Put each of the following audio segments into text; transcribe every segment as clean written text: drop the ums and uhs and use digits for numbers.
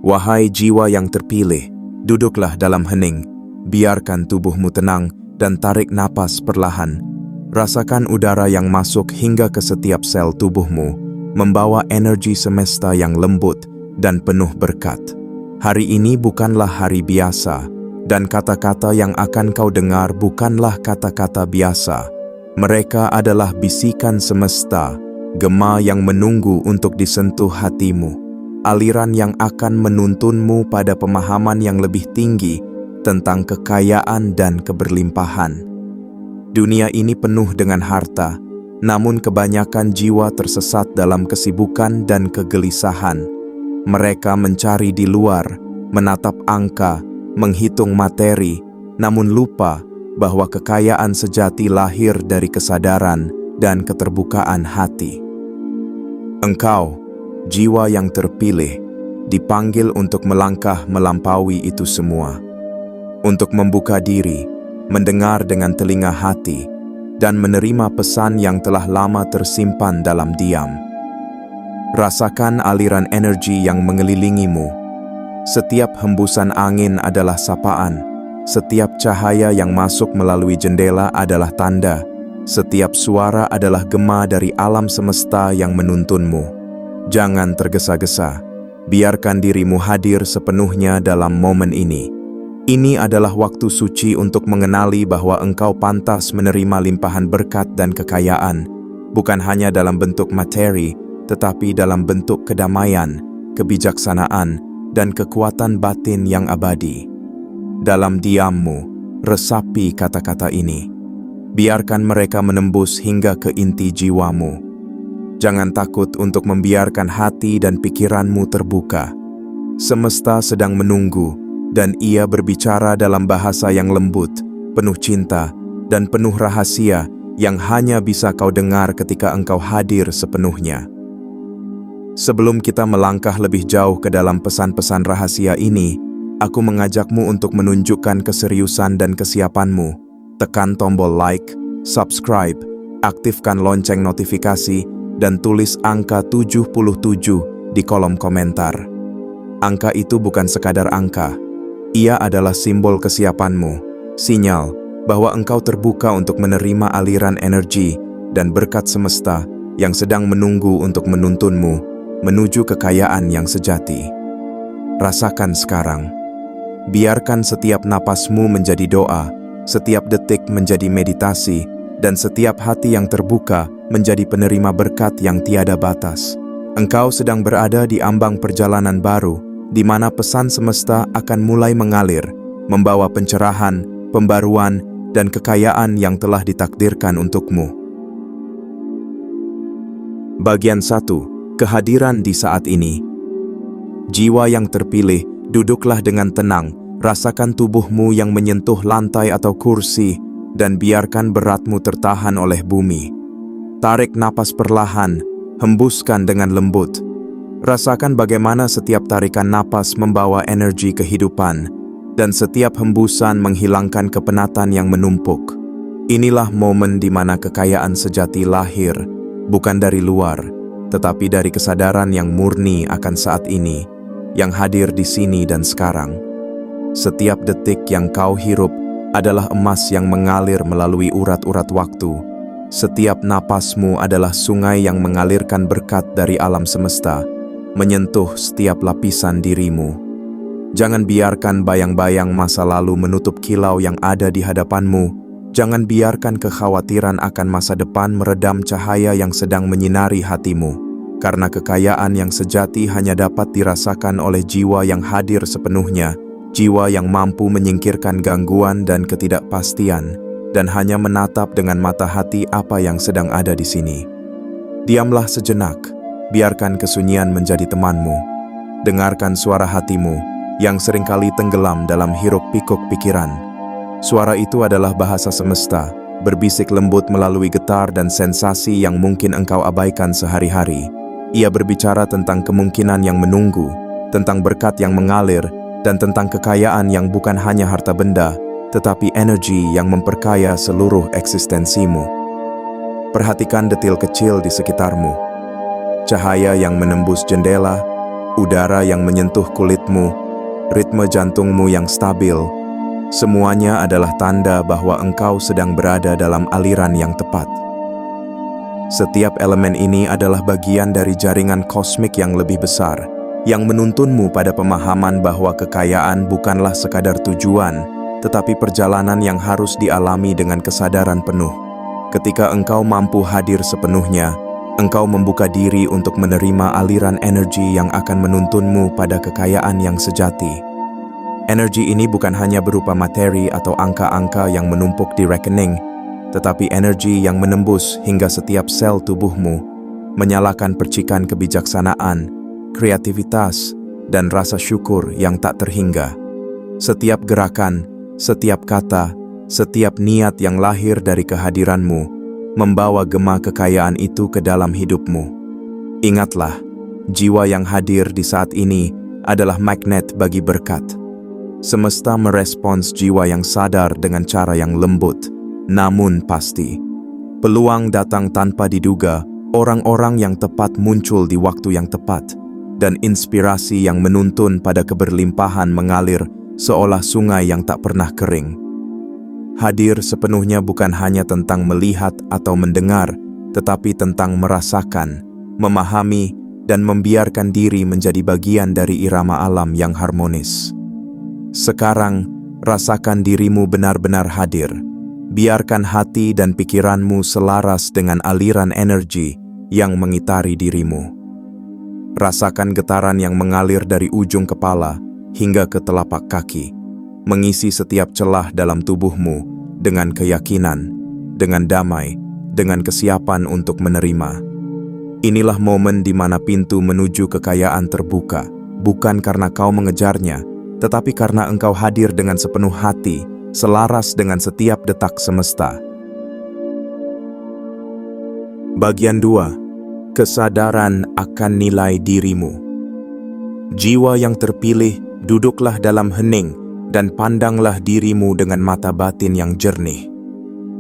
Wahai jiwa yang terpilih, duduklah dalam hening, biarkan tubuhmu tenang dan tarik napas perlahan. Rasakan udara yang masuk hingga ke setiap sel tubuhmu, membawa energi semesta yang lembut dan penuh berkat. Hari ini bukanlah hari biasa, dan kata-kata yang akan kau dengar bukanlah kata-kata biasa. Mereka adalah bisikan semesta, gema yang menunggu untuk disentuh hatimu. Aliran yang akan menuntunmu pada pemahaman yang lebih tinggi tentang kekayaan dan keberlimpahan. Dunia ini penuh dengan harta, namun kebanyakan jiwa tersesat dalam kesibukan dan kegelisahan. Mereka mencari di luar, menatap angka, menghitung materi, namun lupa bahwa kekayaan sejati lahir dari kesadaran dan keterbukaan hati. Engkau, jiwa yang terpilih, dipanggil untuk melangkah melampaui itu semua. Untuk membuka diri, mendengar dengan telinga hati, dan menerima pesan yang telah lama tersimpan dalam diam. Rasakan aliran energi yang mengelilingimu. Setiap hembusan angin adalah sapaan. Setiap cahaya yang masuk melalui jendela adalah tanda. Setiap suara adalah gema dari alam semesta yang menuntunmu. Jangan tergesa-gesa, biarkan dirimu hadir sepenuhnya dalam momen ini. Ini adalah waktu suci untuk mengenali bahwa engkau pantas menerima limpahan berkat dan kekayaan, bukan hanya dalam bentuk materi, tetapi dalam bentuk kedamaian, kebijaksanaan, dan kekuatan batin yang abadi. Dalam diammu, resapi kata-kata ini. Biarkan mereka menembus hingga ke inti jiwamu. Jangan takut untuk membiarkan hati dan pikiranmu terbuka. Semesta sedang menunggu, dan ia berbicara dalam bahasa yang lembut, penuh cinta, dan penuh rahasia yang hanya bisa kau dengar ketika engkau hadir sepenuhnya. Sebelum kita melangkah lebih jauh ke dalam pesan-pesan rahasia ini, aku mengajakmu untuk menunjukkan keseriusan dan kesiapanmu. Tekan tombol like, subscribe, aktifkan lonceng notifikasi, dan tulis angka 77 di kolom komentar. Angka itu bukan sekadar angka. Ia adalah simbol kesiapanmu, sinyal bahwa engkau terbuka untuk menerima aliran energi dan berkat semesta yang sedang menunggu untuk menuntunmu menuju kekayaan yang sejati. Rasakan sekarang. Biarkan setiap napasmu menjadi doa, setiap detik menjadi meditasi, dan setiap hati yang terbuka menjadi penerima berkat yang tiada batas. Engkau sedang berada di ambang perjalanan baru, di mana pesan semesta akan mulai mengalir, membawa pencerahan, pembaruan, dan kekayaan yang telah ditakdirkan untukmu. Bagian 1. Kehadiran di saat ini. Jiwa yang terpilih, duduklah dengan tenang, rasakan tubuhmu yang menyentuh lantai atau kursi, dan biarkan beratmu tertahan oleh bumi. Tarik napas perlahan, hembuskan dengan lembut. Rasakan bagaimana setiap tarikan napas membawa energi kehidupan, dan setiap hembusan menghilangkan kepenatan yang menumpuk. Inilah momen di mana kekayaan sejati lahir, bukan dari luar, tetapi dari kesadaran yang murni akan saat ini, yang hadir di sini dan sekarang. Setiap detik yang kau hirup adalah emas yang mengalir melalui urat-urat waktu. Setiap napasmu adalah sungai yang mengalirkan berkat dari alam semesta, menyentuh setiap lapisan dirimu. Jangan biarkan bayang-bayang masa lalu menutup kilau yang ada di hadapanmu. Jangan biarkan kekhawatiran akan masa depan meredam cahaya yang sedang menyinari hatimu, karena kekayaan yang sejati hanya dapat dirasakan oleh jiwa yang hadir sepenuhnya, jiwa yang mampu menyingkirkan gangguan dan ketidakpastian, dan hanya menatap dengan mata hati apa yang sedang ada di sini. Diamlah sejenak, biarkan kesunyian menjadi temanmu. Dengarkan suara hatimu yang seringkali tenggelam dalam hiruk-pikuk pikiran. Suara itu adalah bahasa semesta, berbisik lembut melalui getar dan sensasi yang mungkin engkau abaikan sehari-hari. Ia berbicara tentang kemungkinan yang menunggu, tentang berkat yang mengalir, dan tentang kekayaan yang bukan hanya harta benda, tetapi energi yang memperkaya seluruh eksistensimu. Perhatikan detil kecil di sekitarmu. Cahaya yang menembus jendela, udara yang menyentuh kulitmu, ritme jantungmu yang stabil, semuanya adalah tanda bahwa engkau sedang berada dalam aliran yang tepat. Setiap elemen ini adalah bagian dari jaringan kosmik yang lebih besar, yang menuntunmu pada pemahaman bahwa kekayaan bukanlah sekadar tujuan, tetapi perjalanan yang harus dialami dengan kesadaran penuh. Ketika engkau mampu hadir sepenuhnya, engkau membuka diri untuk menerima aliran energi yang akan menuntunmu pada kekayaan yang sejati. Energi ini bukan hanya berupa materi atau angka-angka yang menumpuk di rekening, tetapi energi yang menembus hingga setiap sel tubuhmu, menyalakan percikan kebijaksanaan, kreativitas, dan rasa syukur yang tak terhingga. Setiap gerakan, setiap kata, setiap niat yang lahir dari kehadiranmu, membawa gema kekayaan itu ke dalam hidupmu. Ingatlah, jiwa yang hadir di saat ini adalah magnet bagi berkat. Semesta merespons jiwa yang sadar dengan cara yang lembut, namun pasti. Peluang datang tanpa diduga, orang-orang yang tepat muncul di waktu yang tepat, dan inspirasi yang menuntun pada keberlimpahan mengalir seolah sungai yang tak pernah kering. Hadir sepenuhnya bukan hanya tentang melihat atau mendengar, tetapi tentang merasakan, memahami, dan membiarkan diri menjadi bagian dari irama alam yang harmonis. Sekarang, rasakan dirimu benar-benar hadir. Biarkan hati dan pikiranmu selaras dengan aliran energi yang mengitari dirimu. Rasakan getaran yang mengalir dari ujung kepala hingga ke telapak kaki, mengisi setiap celah dalam tubuhmu dengan keyakinan, dengan damai, dengan kesiapan untuk menerima. Inilah momen di mana pintu menuju kekayaan terbuka, bukan karena kau mengejarnya, tetapi karena engkau hadir dengan sepenuh hati, selaras dengan setiap detak semesta. Bagian 2. Kesadaran akan nilai dirimu. Jiwa yang terpilih, duduklah dalam hening dan pandanglah dirimu dengan mata batin yang jernih.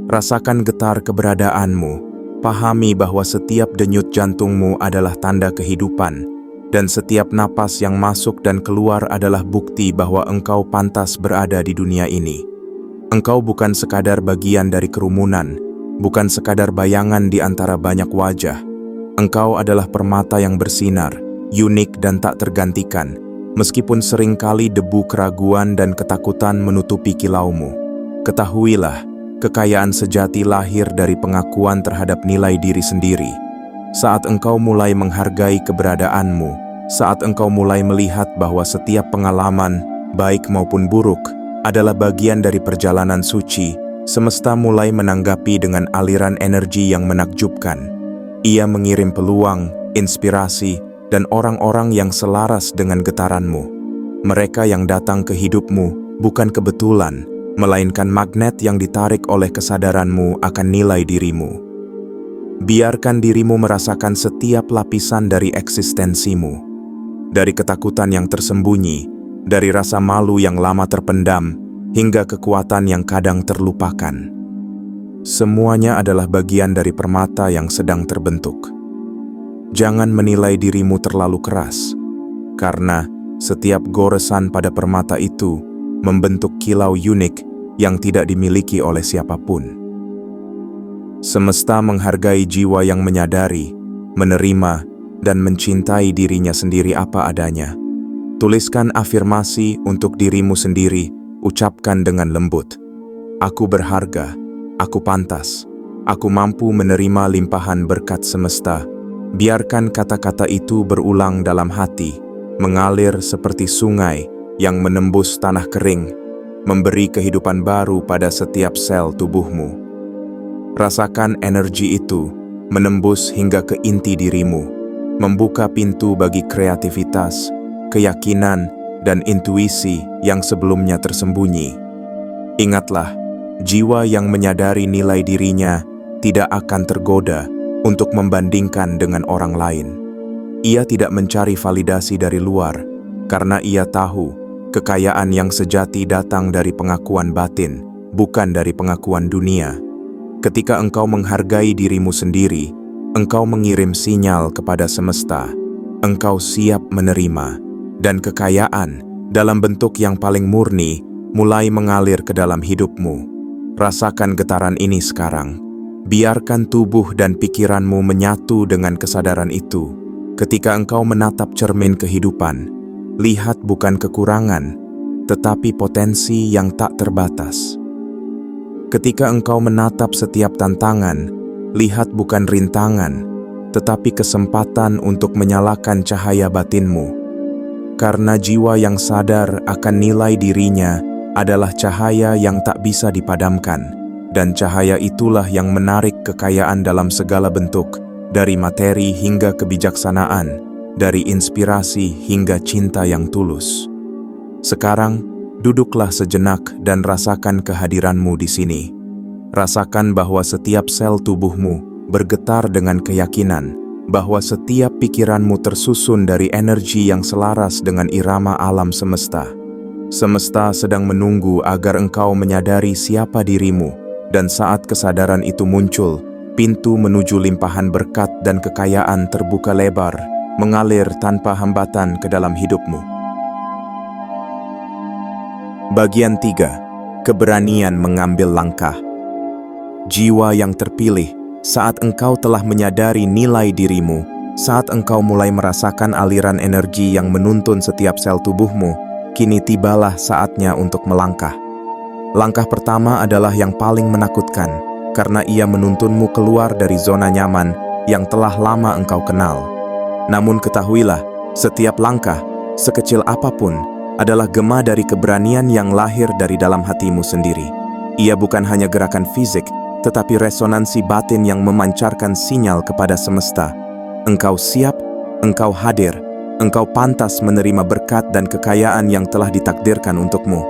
Rasakan getar keberadaanmu, pahami bahwa setiap denyut jantungmu adalah tanda kehidupan, dan setiap napas yang masuk dan keluar adalah bukti bahwa engkau pantas berada di dunia ini. Engkau bukan sekadar bagian dari kerumunan, bukan sekadar bayangan di antara banyak wajah. Engkau adalah permata yang bersinar, unik dan tak tergantikan, meskipun seringkali debu keraguan dan ketakutan menutupi kilaumu. Ketahuilah, kekayaan sejati lahir dari pengakuan terhadap nilai diri sendiri. Saat engkau mulai menghargai keberadaanmu, saat engkau mulai melihat bahwa setiap pengalaman, baik maupun buruk, adalah bagian dari perjalanan suci, semesta mulai menanggapi dengan aliran energi yang menakjubkan. Ia mengirim peluang, inspirasi, dan orang-orang yang selaras dengan getaranmu. Mereka yang datang ke hidupmu bukan kebetulan, melainkan magnet yang ditarik oleh kesadaranmu akan nilai dirimu. Biarkan dirimu merasakan setiap lapisan dari eksistensimu. Dari ketakutan yang tersembunyi, dari rasa malu yang lama terpendam, hingga kekuatan yang kadang terlupakan. Semuanya adalah bagian dari permata yang sedang terbentuk. Jangan menilai dirimu terlalu keras, karena setiap goresan pada permata itu membentuk kilau unik yang tidak dimiliki oleh siapapun. Semesta menghargai jiwa yang menyadari, menerima, dan mencintai dirinya sendiri apa adanya. Tuliskan afirmasi untuk dirimu sendiri, ucapkan dengan lembut. Aku berharga, aku pantas, aku mampu menerima limpahan berkat semesta. Biarkan kata-kata itu berulang dalam hati, mengalir seperti sungai yang menembus tanah kering, memberi kehidupan baru pada setiap sel tubuhmu. Rasakan energi itu menembus hingga ke inti dirimu, membuka pintu bagi kreativitas, keyakinan, dan intuisi yang sebelumnya tersembunyi. Ingatlah, jiwa yang menyadari nilai dirinya tidak akan tergoda untuk membandingkan dengan orang lain. Ia tidak mencari validasi dari luar, karena ia tahu kekayaan yang sejati datang dari pengakuan batin, bukan dari pengakuan dunia. Ketika engkau menghargai dirimu sendiri, engkau mengirim sinyal kepada semesta. engkau siap menerima, dan kekayaan dalam bentuk yang paling murni mulai mengalir ke dalam hidupmu. Rasakan getaran ini sekarang. Biarkan tubuh dan pikiranmu menyatu dengan kesadaran itu. Ketika engkau menatap cermin kehidupan, lihat bukan kekurangan, tetapi potensi yang tak terbatas. Ketika engkau menatap setiap tantangan, lihat bukan rintangan, tetapi kesempatan untuk menyalakan cahaya batinmu. Karena jiwa yang sadar akan nilai dirinya adalah cahaya yang tak bisa dipadamkan, dan cahaya itulah yang menarik kekayaan dalam segala bentuk, dari materi hingga kebijaksanaan, dari inspirasi hingga cinta yang tulus. Sekarang, duduklah sejenak dan rasakan kehadiranmu di sini. Rasakan bahwa setiap sel tubuhmu bergetar dengan keyakinan bahwa setiap pikiranmu tersusun dari energi yang selaras dengan irama alam semesta. Semesta sedang menunggu agar engkau menyadari siapa dirimu, dan saat kesadaran itu muncul, pintu menuju limpahan berkat dan kekayaan terbuka lebar, mengalir tanpa hambatan ke dalam hidupmu. Bagian 3. Keberanian mengambil langkah. Jiwa yang terpilih, saat engkau telah menyadari nilai dirimu, saat engkau mulai merasakan aliran energi yang menuntun setiap sel tubuhmu, kini tibalah saatnya untuk melangkah. Langkah pertama adalah yang paling menakutkan, karena ia menuntunmu keluar dari zona nyaman yang telah lama engkau kenal. Namun ketahuilah, setiap langkah, sekecil apapun, adalah gema dari keberanian yang lahir dari dalam hatimu sendiri. Ia bukan hanya gerakan fisik, tetapi resonansi batin yang memancarkan sinyal kepada semesta. Engkau siap, engkau hadir, engkau pantas menerima berkat dan kekayaan yang telah ditakdirkan untukmu.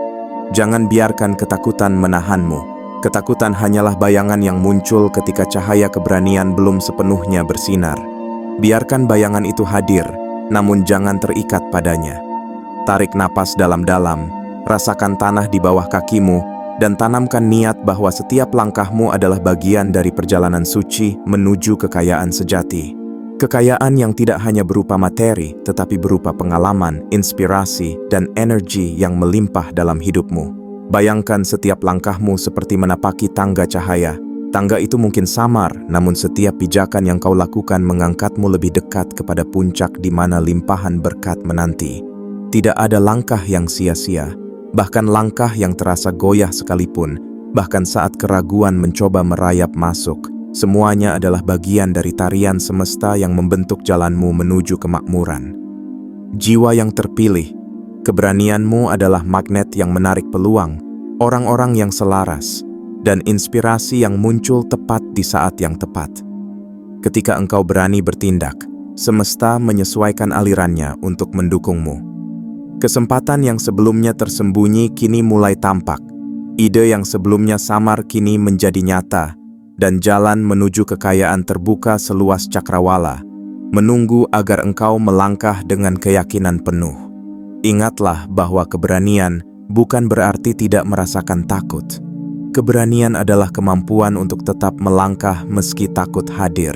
Jangan biarkan ketakutan menahanmu. Ketakutan hanyalah bayangan yang muncul ketika cahaya keberanian belum sepenuhnya bersinar. Biarkan bayangan itu hadir, namun jangan terikat padanya. Tarik napas dalam-dalam, rasakan tanah di bawah kakimu, dan tanamkan niat bahwa setiap langkahmu adalah bagian dari perjalanan suci menuju kekayaan sejati. Kekayaan yang tidak hanya berupa materi, tetapi berupa pengalaman, inspirasi, dan energi yang melimpah dalam hidupmu. Bayangkan setiap langkahmu seperti menapaki tangga cahaya. Tangga itu mungkin samar, namun setiap pijakan yang kau lakukan mengangkatmu lebih dekat kepada puncak di mana limpahan berkat menanti. Tidak ada langkah yang sia-sia. Bahkan langkah yang terasa goyah sekalipun, bahkan saat keraguan mencoba merayap masuk, semuanya adalah bagian dari tarian semesta yang membentuk jalanmu menuju kemakmuran. Jiwa yang terpilih, keberanianmu adalah magnet yang menarik peluang, orang-orang yang selaras, dan inspirasi yang muncul tepat di saat yang tepat. Ketika engkau berani bertindak, semesta menyesuaikan alirannya untuk mendukungmu. Kesempatan yang sebelumnya tersembunyi kini mulai tampak. Ide yang sebelumnya samar kini menjadi nyata, dan jalan menuju kekayaan terbuka seluas cakrawala, menunggu agar engkau melangkah dengan keyakinan penuh. Ingatlah bahwa keberanian bukan berarti tidak merasakan takut. Keberanian adalah kemampuan untuk tetap melangkah meski takut hadir.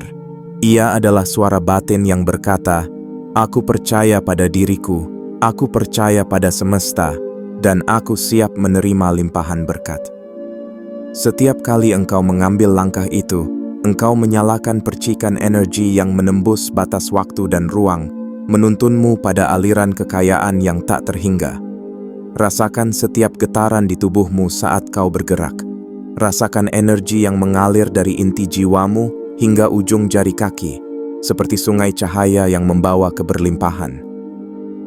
Ia adalah suara batin yang berkata, "Aku percaya pada diriku, aku percaya pada semesta, dan aku siap menerima limpahan berkat." Setiap kali engkau mengambil langkah itu, engkau menyalakan percikan energi yang menembus batas waktu dan ruang, menuntunmu pada aliran kekayaan yang tak terhingga. Rasakan setiap getaran di tubuhmu saat kau bergerak. Rasakan energi yang mengalir dari inti jiwamu hingga ujung jari kaki, seperti sungai cahaya yang membawa keberlimpahan.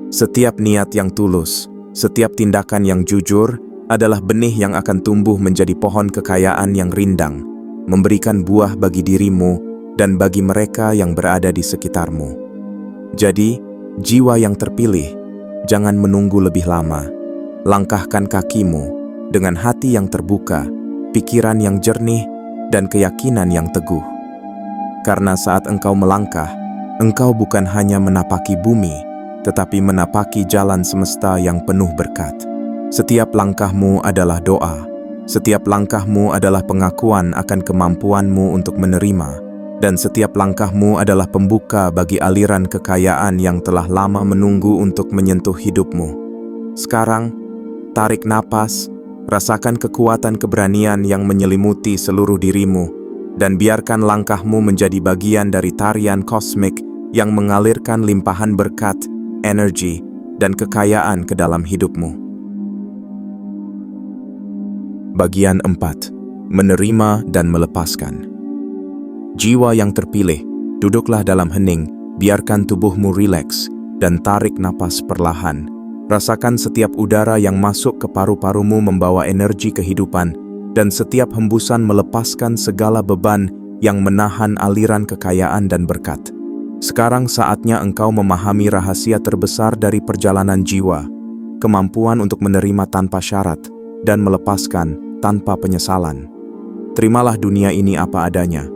Setiap niat yang tulus, setiap tindakan yang jujur adalah benih yang akan tumbuh menjadi pohon kekayaan yang rindang, memberikan buah bagi dirimu dan bagi mereka yang berada di sekitarmu. Jadi, jiwa yang terpilih, jangan menunggu lebih lama. Langkahkan kakimu dengan hati yang terbuka, pikiran yang jernih, dan keyakinan yang teguh. Karena saat engkau melangkah, engkau bukan hanya menapaki bumi, tetapi menapaki jalan semesta yang penuh berkat. Setiap langkahmu adalah doa. Setiap langkahmu adalah pengakuan akan kemampuanmu untuk menerima. dan setiap langkahmu adalah pembuka bagi aliran kekayaan yang telah lama menunggu untuk menyentuh hidupmu. Sekarang, tarik napas, rasakan kekuatan keberanian yang menyelimuti seluruh dirimu, dan biarkan langkahmu menjadi bagian dari tarian kosmik yang mengalirkan limpahan berkat, energi, dan kekayaan ke dalam hidupmu. Bagian 4. Menerima dan melepaskan. Jiwa yang terpilih, duduklah dalam hening, biarkan tubuhmu rileks, dan tarik napas perlahan. Rasakan setiap udara yang masuk ke paru-parumu membawa energi kehidupan, dan setiap hembusan melepaskan segala beban yang menahan aliran kekayaan dan berkat. Sekarang saatnya engkau memahami rahasia terbesar dari perjalanan jiwa, kemampuan untuk menerima tanpa syarat dan melepaskan tanpa penyesalan. Terimalah dunia ini apa adanya.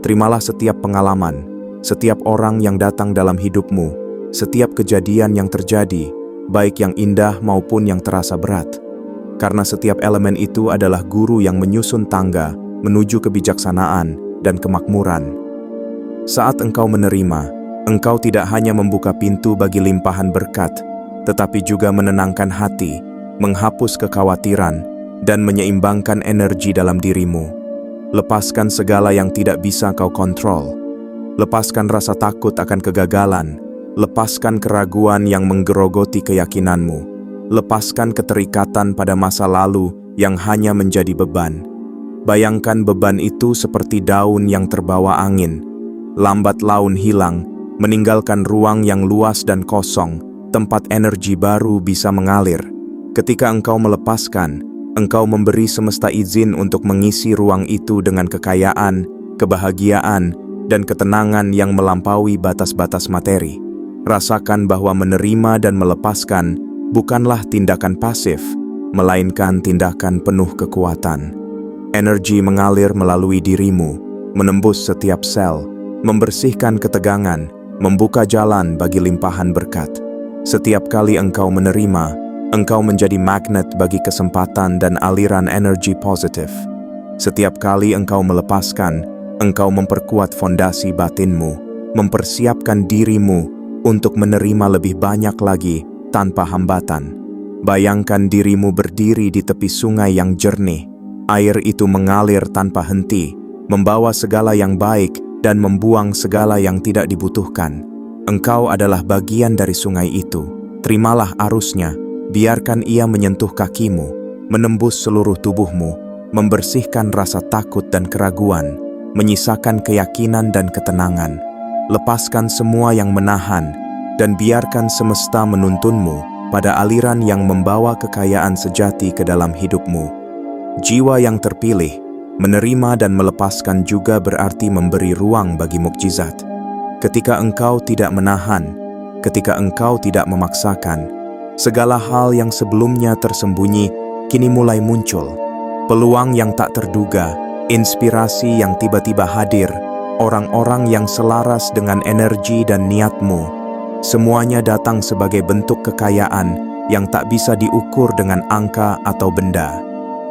Terimalah setiap pengalaman, setiap orang yang datang dalam hidupmu, setiap kejadian yang terjadi, baik yang indah maupun yang terasa berat. Karena setiap elemen itu adalah guru yang menyusun tangga menuju kebijaksanaan dan kemakmuran. Saat engkau menerima, engkau tidak hanya membuka pintu bagi limpahan berkat, tetapi juga menenangkan hati, menghapus kekhawatiran, dan menyeimbangkan energi dalam dirimu. Lepaskan segala yang tidak bisa kau kontrol. Lepaskan rasa takut akan kegagalan. Lepaskan keraguan yang menggerogoti keyakinanmu. Lepaskan keterikatan pada masa lalu yang hanya menjadi beban. Bayangkan beban itu seperti daun yang terbawa angin. Lambat laun hilang, meninggalkan ruang yang luas dan kosong, tempat energi baru bisa mengalir. Ketika engkau melepaskan, engkau memberi semesta izin untuk mengisi ruang itu dengan kekayaan, kebahagiaan, dan ketenangan yang melampaui batas-batas materi. Rasakan bahwa menerima dan melepaskan bukanlah tindakan pasif, melainkan tindakan penuh kekuatan. Energi mengalir melalui dirimu, menembus setiap sel, membersihkan ketegangan, membuka jalan bagi limpahan berkat. Setiap kali engkau menerima, engkau menjadi magnet bagi kesempatan dan aliran energi positif. Setiap kali engkau melepaskan, engkau memperkuat fondasi batinmu, mempersiapkan dirimu untuk menerima lebih banyak lagi tanpa hambatan. Bayangkan dirimu berdiri di tepi sungai yang jernih. Air itu mengalir tanpa henti, membawa segala yang baik dan membuang segala yang tidak dibutuhkan. Engkau adalah bagian dari sungai itu. Terimalah arusnya, biarkan ia menyentuh kakimu, menembus seluruh tubuhmu, membersihkan rasa takut dan keraguan, menyisakan keyakinan dan ketenangan. Lepaskan semua yang menahan, dan biarkan semesta menuntunmu pada aliran yang membawa kekayaan sejati ke dalam hidupmu. Jiwa yang terpilih, menerima dan melepaskan juga berarti memberi ruang bagi mukjizat. Ketika engkau tidak menahan, ketika engkau tidak memaksakan, segala hal yang sebelumnya tersembunyi kini mulai muncul. Peluang yang tak terduga, inspirasi yang tiba-tiba hadir, orang-orang yang selaras dengan energi dan niatmu, semuanya datang sebagai bentuk kekayaan yang tak bisa diukur dengan angka atau benda.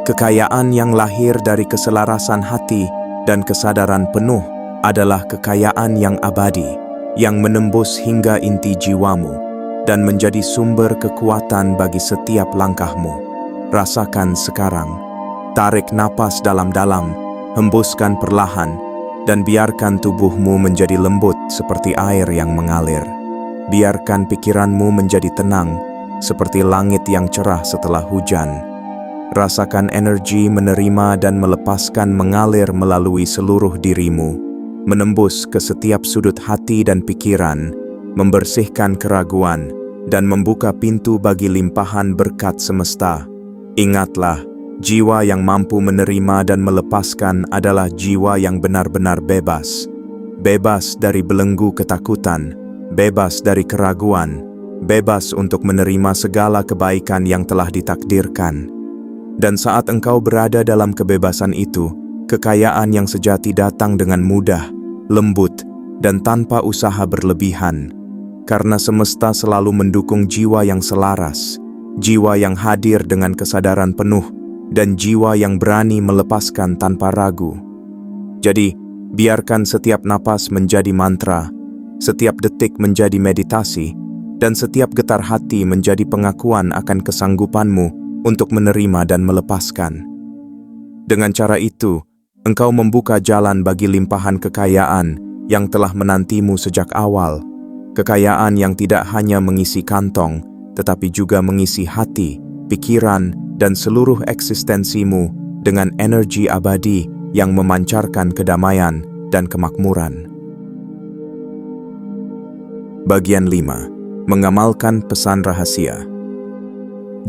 Kekayaan yang lahir dari keselarasan hati dan kesadaran penuh adalah kekayaan yang abadi, yang menembus hingga inti jiwamu dan menjadi sumber kekuatan bagi setiap langkahmu. Rasakan sekarang. Tarik napas dalam-dalam, hembuskan perlahan, dan biarkan tubuhmu menjadi lembut seperti air yang mengalir. Biarkan pikiranmu menjadi tenang, seperti langit yang cerah setelah hujan. Rasakan energi menerima dan melepaskan mengalir melalui seluruh dirimu, menembus ke setiap sudut hati dan pikiran, membersihkan keraguan, dan membuka pintu bagi limpahan berkat semesta. Ingatlah, jiwa yang mampu menerima dan melepaskan adalah jiwa yang benar-benar bebas. Bebas dari belenggu ketakutan, bebas dari keraguan, bebas untuk menerima segala kebaikan yang telah ditakdirkan. Dan saat engkau berada dalam kebebasan itu, kekayaan yang sejati datang dengan mudah, lembut, dan tanpa usaha berlebihan. Karena semesta selalu mendukung jiwa yang selaras, jiwa yang hadir dengan kesadaran penuh, dan jiwa yang berani melepaskan tanpa ragu. Jadi, Biarkan setiap napas menjadi mantra, setiap detik menjadi meditasi, dan setiap getar hati menjadi pengakuan akan kesanggupanmu untuk menerima dan melepaskan. Dengan cara itu, engkau membuka jalan bagi limpahan kekayaan yang telah menantimu sejak awal. Kekayaan yang tidak hanya mengisi kantong, tetapi juga mengisi hati, pikiran, dan seluruh eksistensimu dengan energi abadi yang memancarkan kedamaian dan kemakmuran. Bagian 5. Mengamalkan pesan rahasia.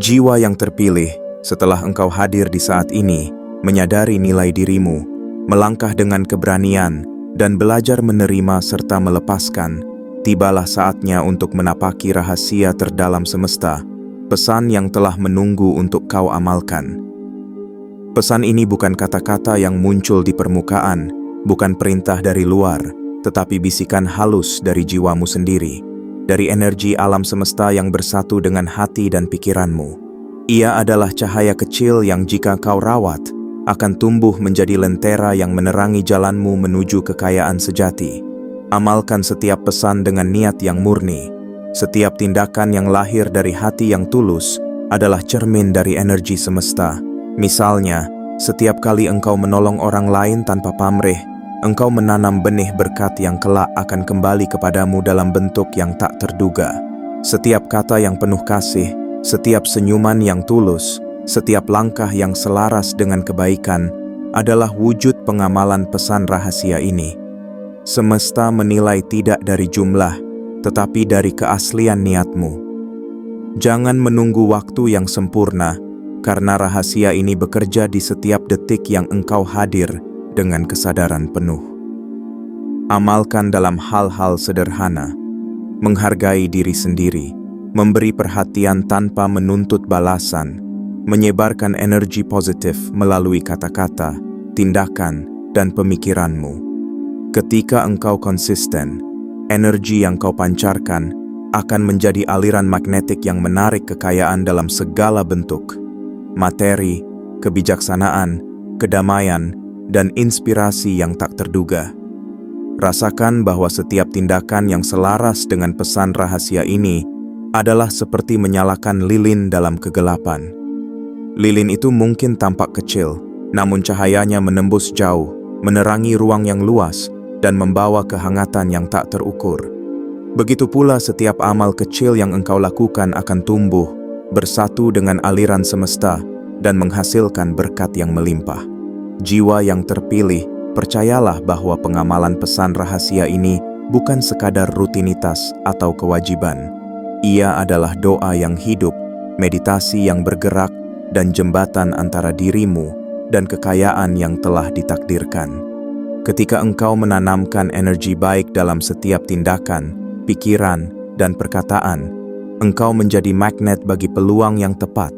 Jiwa yang terpilih setelah engkau hadir di saat ini, menyadari nilai dirimu, melangkah dengan keberanian, dan belajar menerima serta melepaskan. Tibalah saatnya untuk menapaki rahasia terdalam semesta, pesan yang telah menunggu untuk kau amalkan. Pesan ini bukan kata-kata yang muncul di permukaan, bukan perintah dari luar, tetapi bisikan halus dari jiwamu sendiri, dari energi alam semesta yang bersatu dengan hati dan pikiranmu. Ia adalah cahaya kecil yang jika kau rawat, akan tumbuh menjadi lentera yang menerangi jalanmu menuju kekayaan sejati. Amalkan setiap pesan dengan niat yang murni. Setiap tindakan yang lahir dari hati yang tulus adalah cermin dari energi semesta. Misalnya, setiap kali engkau menolong orang lain tanpa pamrih, engkau menanam benih berkat yang kelak akan kembali kepadamu dalam bentuk yang tak terduga. Setiap kata yang penuh kasih, setiap senyuman yang tulus, setiap langkah yang selaras dengan kebaikan adalah wujud pengamalan pesan rahasia ini. Semesta menilai tidak dari jumlah, tetapi dari keaslian niatmu. Jangan menunggu waktu yang sempurna, karena rahasia ini bekerja di setiap detik yang engkau hadir dengan kesadaran penuh. Amalkan dalam hal-hal sederhana, menghargai diri sendiri, memberi perhatian tanpa menuntut balasan, menyebarkan energi positif melalui kata-kata, tindakan, dan pemikiranmu. Ketika engkau konsisten, energi yang kau pancarkan akan menjadi aliran magnetik yang menarik kekayaan dalam segala bentuk. Materi, kebijaksanaan, kedamaian, dan inspirasi yang tak terduga. Rasakan bahwa setiap tindakan yang selaras dengan pesan rahasia ini adalah seperti menyalakan lilin dalam kegelapan. Lilin itu mungkin tampak kecil, namun cahayanya menembus jauh, menerangi ruang yang luas, dan membawa kehangatan yang tak terukur. Begitu pula setiap amal kecil yang engkau lakukan akan tumbuh, bersatu dengan aliran semesta, dan menghasilkan berkat yang melimpah. Jiwa yang terpilih, percayalah bahwa pengamalan pesan rahasia ini bukan sekadar rutinitas atau kewajiban. Ia adalah doa yang hidup, meditasi yang bergerak, dan jembatan antara dirimu dan kekayaan yang telah ditakdirkan. Ketika engkau menanamkan energi baik dalam setiap tindakan, pikiran, dan perkataan, engkau menjadi magnet bagi peluang yang tepat,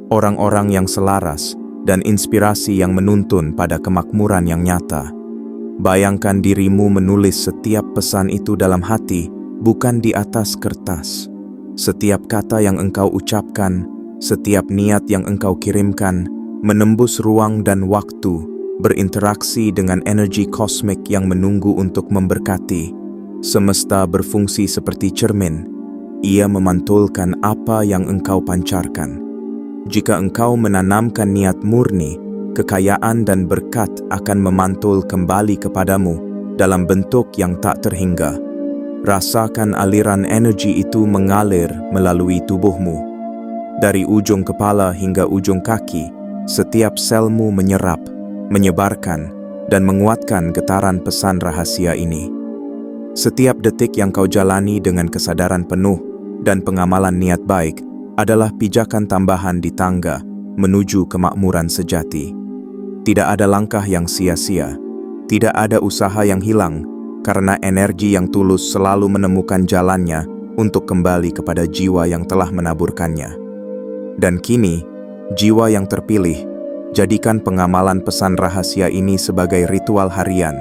orang-orang yang selaras, dan inspirasi yang menuntun pada kemakmuran yang nyata. Bayangkan dirimu menulis setiap pesan itu dalam hati, bukan di atas kertas. Setiap kata yang engkau ucapkan, setiap niat yang engkau kirimkan, menembus ruang dan waktu, berinteraksi dengan energi kosmik yang menunggu untuk memberkati. Semesta berfungsi seperti cermin. Ia memantulkan apa yang engkau pancarkan. Jika engkau menanamkan niat murni, kekayaan dan berkat akan memantul kembali kepadamu dalam bentuk yang tak terhingga. Rasakan aliran energi itu mengalir melalui tubuhmu. Dari ujung kepala hingga ujung kaki, setiap selmu menyerap, menyebarkan, dan menguatkan getaran pesan rahasia ini. Setiap detik yang kau jalani dengan kesadaran penuh dan pengamalan niat baik adalah pijakan tambahan di tangga menuju kemakmuran sejati. Tidak ada langkah yang sia-sia, tidak ada usaha yang hilang, karena energi yang tulus selalu menemukan jalannya untuk kembali kepada jiwa yang telah menaburkannya. Dan kini, jiwa yang terpilih, jadikan pengamalan pesan rahasia ini sebagai ritual harian.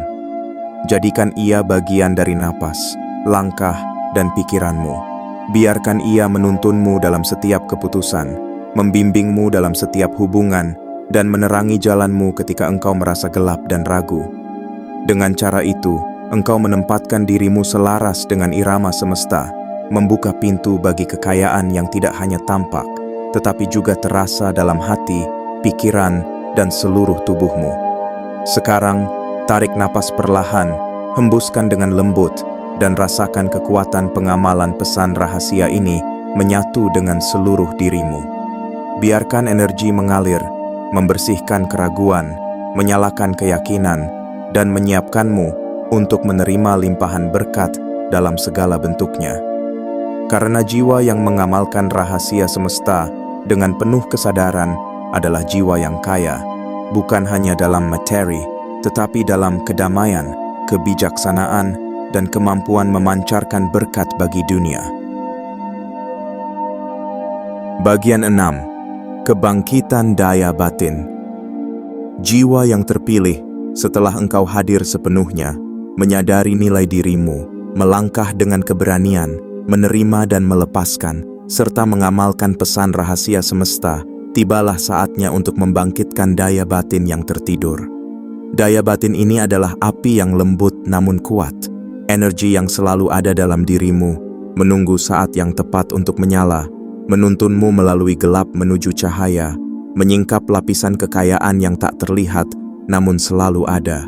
Jadikan ia bagian dari napas, langkah, dan pikiranmu. Biarkan ia menuntunmu dalam setiap keputusan, membimbingmu dalam setiap hubungan, dan menerangi jalanmu ketika engkau merasa gelap dan ragu. Dengan cara itu, engkau menempatkan dirimu selaras dengan irama semesta, membuka pintu bagi kekayaan yang tidak hanya tampak, tetapi juga terasa dalam hati, pikiran, dan seluruh tubuhmu. Sekarang, tarik napas perlahan, hembuskan dengan lembut, dan rasakan kekuatan pengamalan pesan rahasia ini menyatu dengan seluruh dirimu. Biarkan energi mengalir, membersihkan keraguan, menyalakan keyakinan, dan menyiapkanmu untuk menerima limpahan berkat dalam segala bentuknya. Karena jiwa yang mengamalkan rahasia semesta dengan penuh kesadaran adalah jiwa yang kaya, bukan hanya dalam materi, tetapi dalam kedamaian, kebijaksanaan, dan kemampuan memancarkan berkat bagi dunia. Bagian 6. Kebangkitan daya batin. Jiwa yang terpilih setelah engkau hadir sepenuhnya, menyadari nilai dirimu, melangkah dengan keberanian, menerima dan melepaskan, serta mengamalkan pesan rahasia semesta, tibalah saatnya untuk membangkitkan daya batin yang tertidur. Daya batin ini adalah api yang lembut namun kuat, energi yang selalu ada dalam dirimu, menunggu saat yang tepat untuk menyala, menuntunmu melalui gelap menuju cahaya, menyingkap lapisan kekayaan yang tak terlihat namun selalu ada.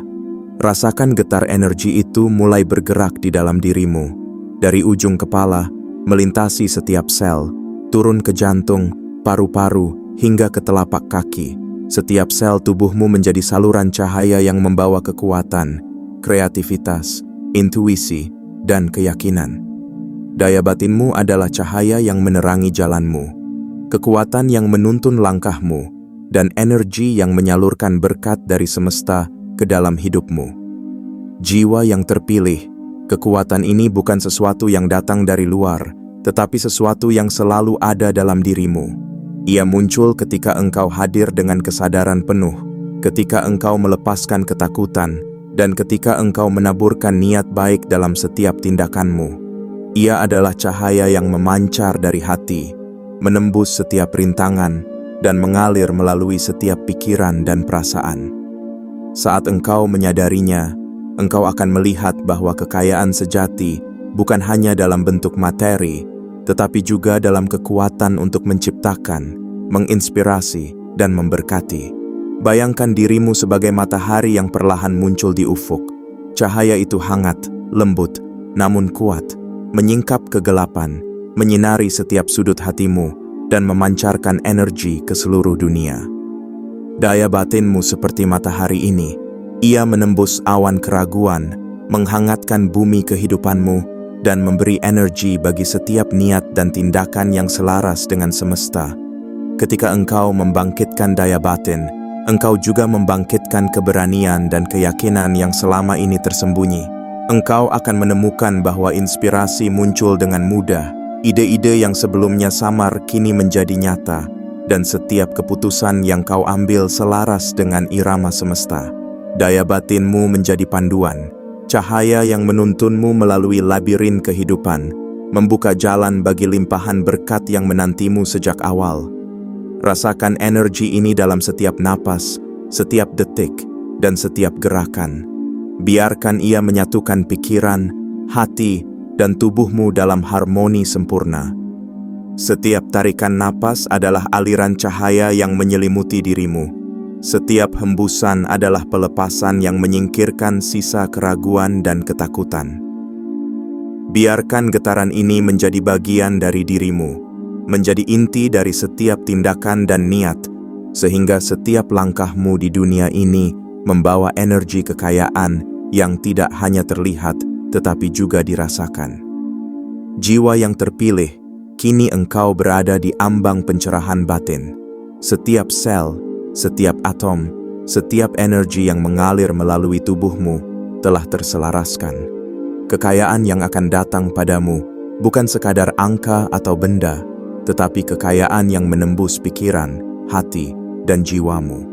Rasakan getar energi itu mulai bergerak di dalam dirimu, dari ujung kepala, melintasi setiap sel, turun ke jantung, paru-paru, hingga ke telapak kaki. Setiap sel tubuhmu menjadi saluran cahaya yang membawa kekuatan, kreativitas, intuisi, dan keyakinan. Daya batinmu adalah cahaya yang menerangi jalanmu, kekuatan yang menuntun langkahmu, dan energi yang menyalurkan berkat dari semesta ke dalam hidupmu. Jiwa yang terpilih, kekuatan ini bukan sesuatu yang datang dari luar, tetapi sesuatu yang selalu ada dalam dirimu. Ia muncul ketika engkau hadir dengan kesadaran penuh, ketika engkau melepaskan ketakutan, dan ketika engkau menaburkan niat baik dalam setiap tindakanmu. Ia adalah cahaya yang memancar dari hati, menembus setiap rintangan, dan mengalir melalui setiap pikiran dan perasaan. Saat engkau menyadarinya, engkau akan melihat bahwa kekayaan sejati bukan hanya dalam bentuk materi, tetapi juga dalam kekuatan untuk menciptakan, menginspirasi, dan memberkati. Bayangkan dirimu sebagai matahari yang perlahan muncul di ufuk. Cahaya itu hangat, lembut, namun kuat, menyingkap kegelapan, menyinari setiap sudut hatimu, dan memancarkan energi ke seluruh dunia. Daya batinmu seperti matahari ini, ia menembus awan keraguan, menghangatkan bumi kehidupanmu, dan memberi energi bagi setiap niat dan tindakan yang selaras dengan semesta. Ketika engkau membangkitkan daya batin, engkau juga membangkitkan keberanian dan keyakinan yang selama ini tersembunyi. Engkau akan menemukan bahwa inspirasi muncul dengan mudah, ide-ide yang sebelumnya samar kini menjadi nyata, dan setiap keputusan yang kau ambil selaras dengan irama semesta. Daya batinmu menjadi panduan, cahaya yang menuntunmu melalui labirin kehidupan, membuka jalan bagi limpahan berkat yang menantimu sejak awal. Rasakan energi ini dalam setiap napas, setiap detik, dan setiap gerakan. Biarkan ia menyatukan pikiran, hati, dan tubuhmu dalam harmoni sempurna. Setiap tarikan napas adalah aliran cahaya yang menyelimuti dirimu. Setiap hembusan adalah pelepasan yang menyingkirkan sisa keraguan dan ketakutan. Biarkan getaran ini menjadi bagian dari dirimu, menjadi inti dari setiap tindakan dan niat, sehingga setiap langkahmu di dunia ini membawa energi kekayaan yang tidak hanya terlihat, tetapi juga dirasakan. Jiwa yang terpilih, kini engkau berada di ambang pencerahan batin. Setiap sel, setiap atom, setiap energi yang mengalir melalui tubuhmu telah terselaraskan. Kekayaan yang akan datang padamu bukan sekadar angka atau benda, tetapi kekayaan yang menembus pikiran, hati, dan jiwamu.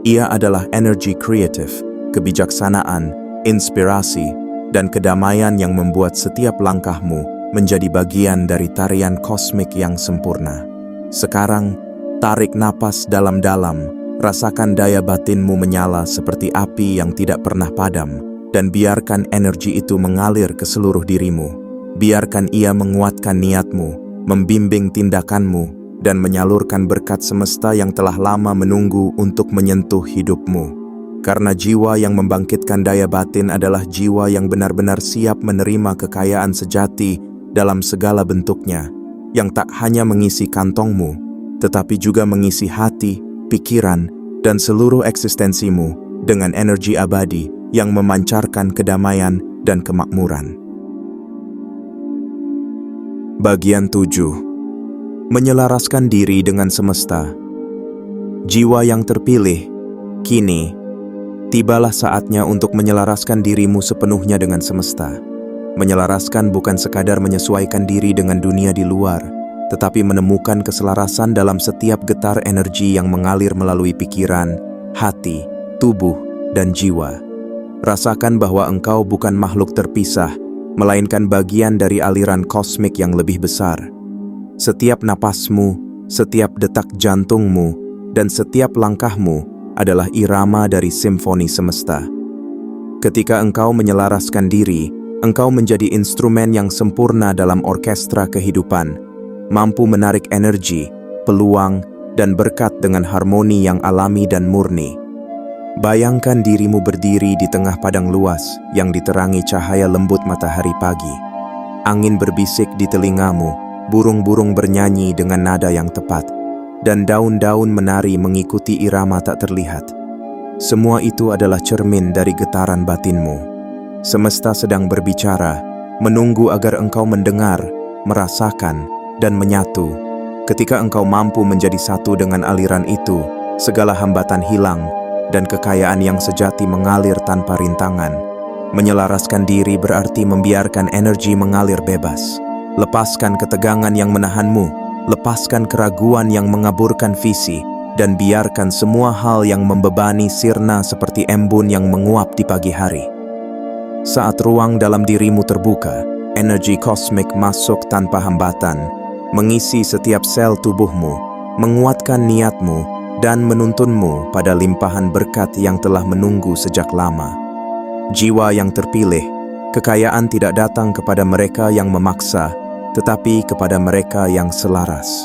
Ia adalah energi kreatif, kebijaksanaan, inspirasi, dan kedamaian yang membuat setiap langkahmu menjadi bagian dari tarian kosmik yang sempurna. Sekarang, tarik napas dalam-dalam, rasakan daya batinmu menyala seperti api yang tidak pernah padam, dan biarkan energi itu mengalir ke seluruh dirimu. Biarkan ia menguatkan niatmu, membimbing tindakanmu, dan menyalurkan berkat semesta yang telah lama menunggu untuk menyentuh hidupmu. Karena jiwa yang membangkitkan daya batin adalah jiwa yang benar-benar siap menerima kekayaan sejati dalam segala bentuknya, yang tak hanya mengisi kantongmu, tetapi juga mengisi hati, pikiran, dan seluruh eksistensimu dengan energi abadi yang memancarkan kedamaian dan kemakmuran. Bagian 7. Menyelaraskan diri dengan semesta. Jiwa yang terpilih, kini tibalah saatnya untuk menyelaraskan dirimu sepenuhnya dengan semesta. Menyelaraskan bukan sekadar menyesuaikan diri dengan dunia di luar, tetapi menemukan keselarasan dalam setiap getar energi yang mengalir melalui pikiran, hati, tubuh, dan jiwa. Rasakan bahwa engkau bukan makhluk terpisah, melainkan bagian dari aliran kosmik yang lebih besar. Setiap napasmu, setiap detak jantungmu, dan setiap langkahmu adalah irama dari simfoni semesta. Ketika engkau menyelaraskan diri, engkau menjadi instrumen yang sempurna dalam orkestra kehidupan, mampu menarik energi, peluang, dan berkat dengan harmoni yang alami dan murni. Bayangkan dirimu berdiri di tengah padang luas yang diterangi cahaya lembut matahari pagi. Angin berbisik di telingamu, burung-burung bernyanyi dengan nada yang tepat, dan daun-daun menari mengikuti irama tak terlihat. Semua itu adalah cermin dari getaran batinmu. Semesta sedang berbicara, menunggu agar engkau mendengar, merasakan, dan menyatu. Ketika engkau mampu menjadi satu dengan aliran itu, segala hambatan hilang, dan kekayaan yang sejati mengalir tanpa rintangan. Menyelaraskan diri berarti membiarkan energi mengalir bebas. Lepaskan ketegangan yang menahanmu, lepaskan keraguan yang mengaburkan visi, dan biarkan semua hal yang membebani sirna seperti embun yang menguap di pagi hari. Saat ruang dalam dirimu terbuka, energi kosmik masuk tanpa hambatan, mengisi setiap sel tubuhmu, menguatkan niatmu, dan menuntunmu pada limpahan berkat yang telah menunggu sejak lama. Jiwa yang terpilih, kekayaan tidak datang kepada mereka yang memaksa, tetapi kepada mereka yang selaras.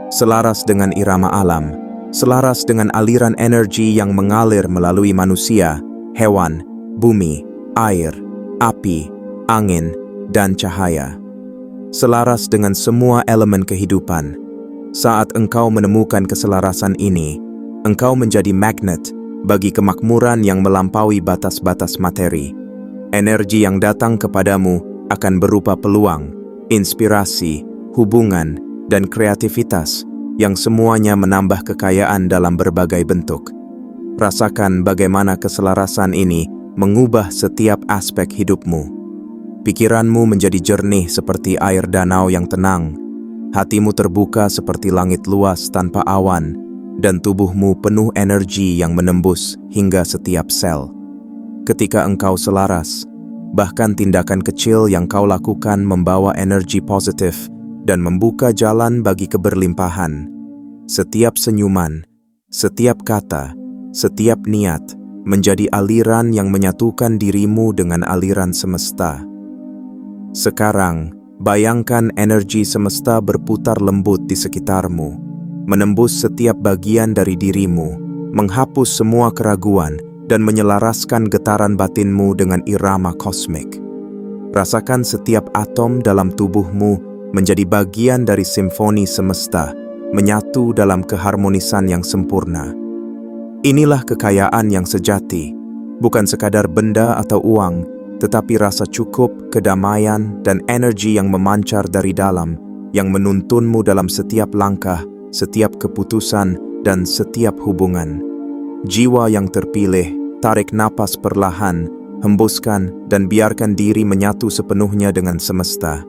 Selaras dengan irama alam, selaras dengan aliran energi yang mengalir melalui manusia, hewan, bumi, air, api, angin, dan cahaya. Selaras dengan semua elemen kehidupan. Saat engkau menemukan keselarasan ini, engkau menjadi magnet bagi kemakmuran yang melampaui batas-batas materi. Energi yang datang kepadamu akan berupa peluang, inspirasi, hubungan, dan kreativitas yang semuanya menambah kekayaan dalam berbagai bentuk. Rasakan bagaimana keselarasan ini mengubah setiap aspek hidupmu. Pikiranmu menjadi jernih seperti air danau yang tenang, hatimu terbuka seperti langit luas tanpa awan, dan tubuhmu penuh energi yang menembus hingga setiap sel. Ketika engkau selaras, bahkan tindakan kecil yang kau lakukan membawa energi positif dan membuka jalan bagi keberlimpahan. Setiap senyuman, setiap kata, setiap niat menjadi aliran yang menyatukan dirimu dengan aliran semesta. Sekarang, bayangkan energi semesta berputar lembut di sekitarmu, menembus setiap bagian dari dirimu, menghapus semua keraguan, dan menyelaraskan getaran batinmu dengan irama kosmik. Rasakan setiap atom dalam tubuhmu menjadi bagian dari simfoni semesta, menyatu dalam keharmonisan yang sempurna. Inilah kekayaan yang sejati, bukan sekadar benda atau uang, tetapi rasa cukup, kedamaian, dan energi yang memancar dari dalam, yang menuntunmu dalam setiap langkah, setiap keputusan, dan setiap hubungan. Jiwa yang terpilih, tarik napas perlahan, hembuskan, dan biarkan diri menyatu sepenuhnya dengan semesta.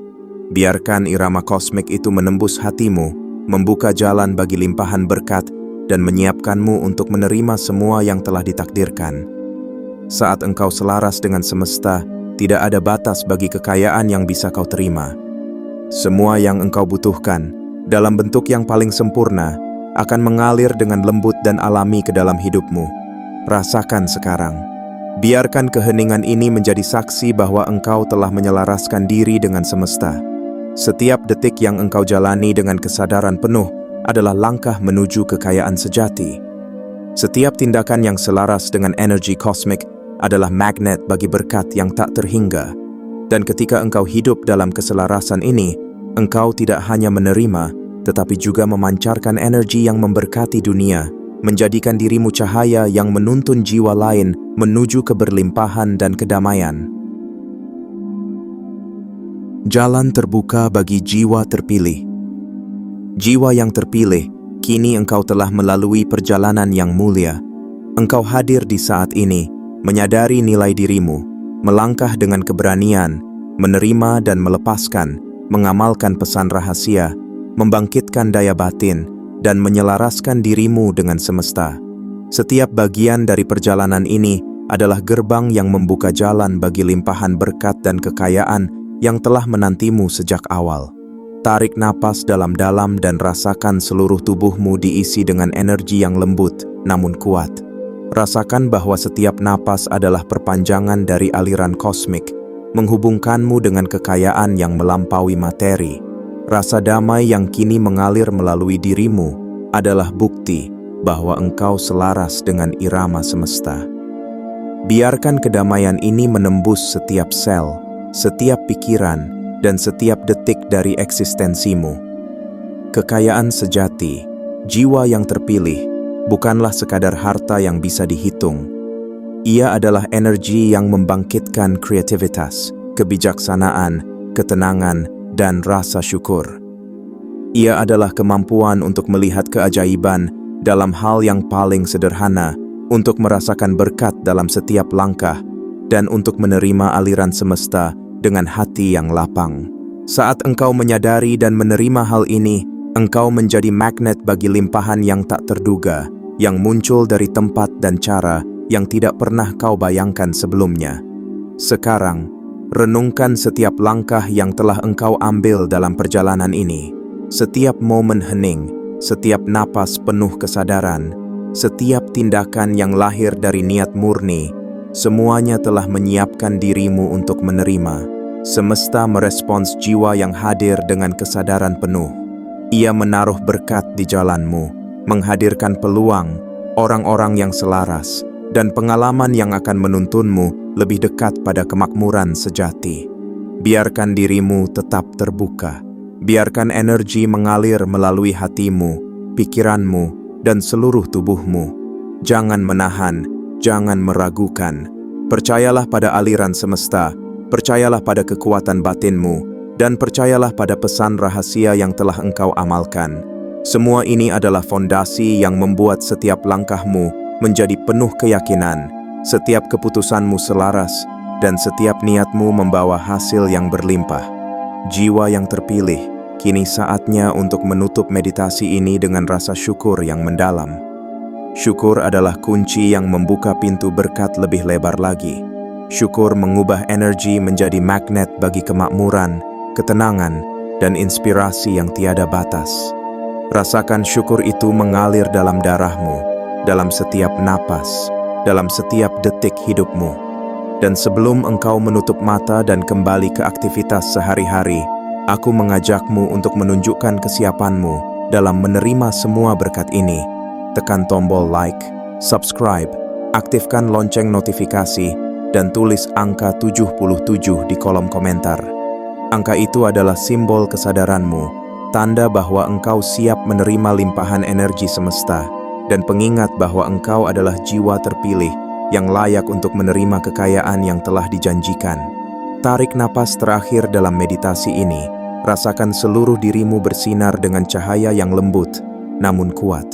Biarkan irama kosmik itu menembus hatimu, membuka jalan bagi limpahan berkat, dan menyiapkanmu untuk menerima semua yang telah ditakdirkan. Saat engkau selaras dengan semesta, tidak ada batas bagi kekayaan yang bisa kau terima. Semua yang engkau butuhkan, dalam bentuk yang paling sempurna, akan mengalir dengan lembut dan alami ke dalam hidupmu. Rasakan sekarang. Biarkan keheningan ini menjadi saksi bahwa engkau telah menyelaraskan diri dengan semesta. Setiap detik yang engkau jalani dengan kesadaran penuh adalah langkah menuju kekayaan sejati. Setiap tindakan yang selaras dengan energi kosmik adalah magnet bagi berkat yang tak terhingga. Dan ketika engkau hidup dalam keselarasan ini, engkau tidak hanya menerima, tetapi juga memancarkan energi yang memberkati dunia, menjadikan dirimu cahaya yang menuntun jiwa lain menuju keberlimpahan dan kedamaian. Jalan terbuka bagi jiwa terpilih. Jiwa yang terpilih, kini engkau telah melalui perjalanan yang mulia. Engkau hadir di saat ini, menyadari nilai dirimu, melangkah dengan keberanian, menerima dan melepaskan, mengamalkan pesan rahasia, membangkitkan daya batin, dan menyelaraskan dirimu dengan semesta. Setiap bagian dari perjalanan ini adalah gerbang yang membuka jalan bagi limpahan berkat dan kekayaan yang telah menantimu sejak awal. Tarik napas dalam-dalam dan rasakan seluruh tubuhmu diisi dengan energi yang lembut namun kuat. Rasakan bahwa setiap napas adalah perpanjangan dari aliran kosmik, menghubungkanmu dengan kekayaan yang melampaui materi. Rasa damai yang kini mengalir melalui dirimu adalah bukti bahwa engkau selaras dengan irama semesta. Biarkan kedamaian ini menembus setiap sel, setiap pikiran, dan setiap detik dari eksistensimu. Kekayaan sejati, jiwa yang terpilih, bukanlah sekadar harta yang bisa dihitung. Ia adalah energi yang membangkitkan kreativitas, kebijaksanaan, ketenangan, dan rasa syukur. Ia adalah kemampuan untuk melihat keajaiban dalam hal yang paling sederhana, untuk merasakan berkat dalam setiap langkah, dan untuk menerima aliran semesta dengan hati yang lapang. Saat engkau menyadari dan menerima hal ini, engkau menjadi magnet bagi limpahan yang tak terduga, yang muncul dari tempat dan cara yang tidak pernah kau bayangkan sebelumnya. Sekarang, renungkan setiap langkah yang telah engkau ambil dalam perjalanan ini. Setiap momen hening, setiap napas penuh kesadaran, setiap tindakan yang lahir dari niat murni, semuanya telah menyiapkan dirimu untuk menerima. Semesta merespons jiwa yang hadir dengan kesadaran penuh. Ia menaruh berkat di jalanmu, menghadirkan peluang, orang-orang yang selaras, dan pengalaman yang akan menuntunmu lebih dekat pada kemakmuran sejati. Biarkan dirimu tetap terbuka. Biarkan energi mengalir melalui hatimu, pikiranmu, dan seluruh tubuhmu. Jangan menahan, jangan meragukan. Percayalah pada aliran semesta, percayalah pada kekuatan batinmu, dan percayalah pada pesan rahasia yang telah engkau amalkan. Semua ini adalah fondasi yang membuat setiap langkahmu menjadi penuh keyakinan, setiap keputusanmu selaras, dan setiap niatmu membawa hasil yang berlimpah. Jiwa yang terpilih, kini saatnya untuk menutup meditasi ini dengan rasa syukur yang mendalam. Syukur adalah kunci yang membuka pintu berkat lebih lebar lagi. Syukur mengubah energi menjadi magnet bagi kemakmuran, ketenangan, dan inspirasi yang tiada batas. Rasakan syukur itu mengalir dalam darahmu, dalam setiap napas, dalam setiap detik hidupmu. Dan sebelum engkau menutup mata dan kembali ke aktivitas sehari-hari, aku mengajakmu untuk menunjukkan kesiapanmu dalam menerima semua berkat ini. Tekan tombol like, subscribe, aktifkan lonceng notifikasi, dan tulis angka 77 di kolom komentar. Angka itu adalah simbol kesadaranmu, tanda bahwa engkau siap menerima limpahan energi semesta, dan pengingat bahwa engkau adalah jiwa terpilih yang layak untuk menerima kekayaan yang telah dijanjikan. Tarik napas terakhir dalam meditasi ini, rasakan seluruh dirimu bersinar dengan cahaya yang lembut, namun kuat.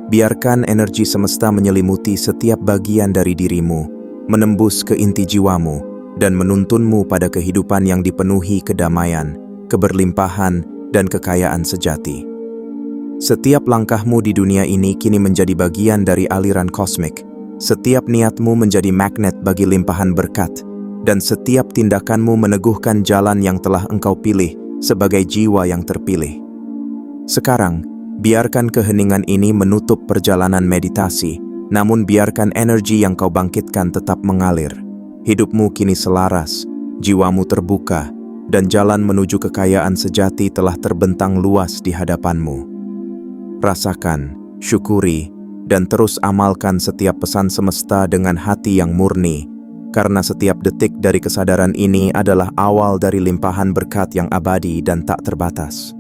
Biarkan energi semesta menyelimuti setiap bagian dari dirimu, menembus ke inti jiwamu, dan menuntunmu pada kehidupan yang dipenuhi kedamaian, keberlimpahan, dan kekayaan sejati. Setiap langkahmu di dunia ini kini menjadi bagian dari aliran kosmik. Setiap niatmu menjadi magnet bagi limpahan berkat, dan setiap tindakanmu meneguhkan jalan yang telah engkau pilih sebagai jiwa yang terpilih. Sekarang, biarkan keheningan ini menutup perjalanan meditasi, Namun biarkan energi yang kau bangkitkan tetap mengalir. Hidupmu kini selaras, jiwamu terbuka, dan jalan menuju kekayaan sejati telah terbentang luas di hadapanmu. Rasakan, syukuri, dan terus amalkan setiap pesan semesta dengan hati yang murni, karena setiap detik dari kesadaran ini adalah awal dari limpahan berkat yang abadi dan tak terbatas.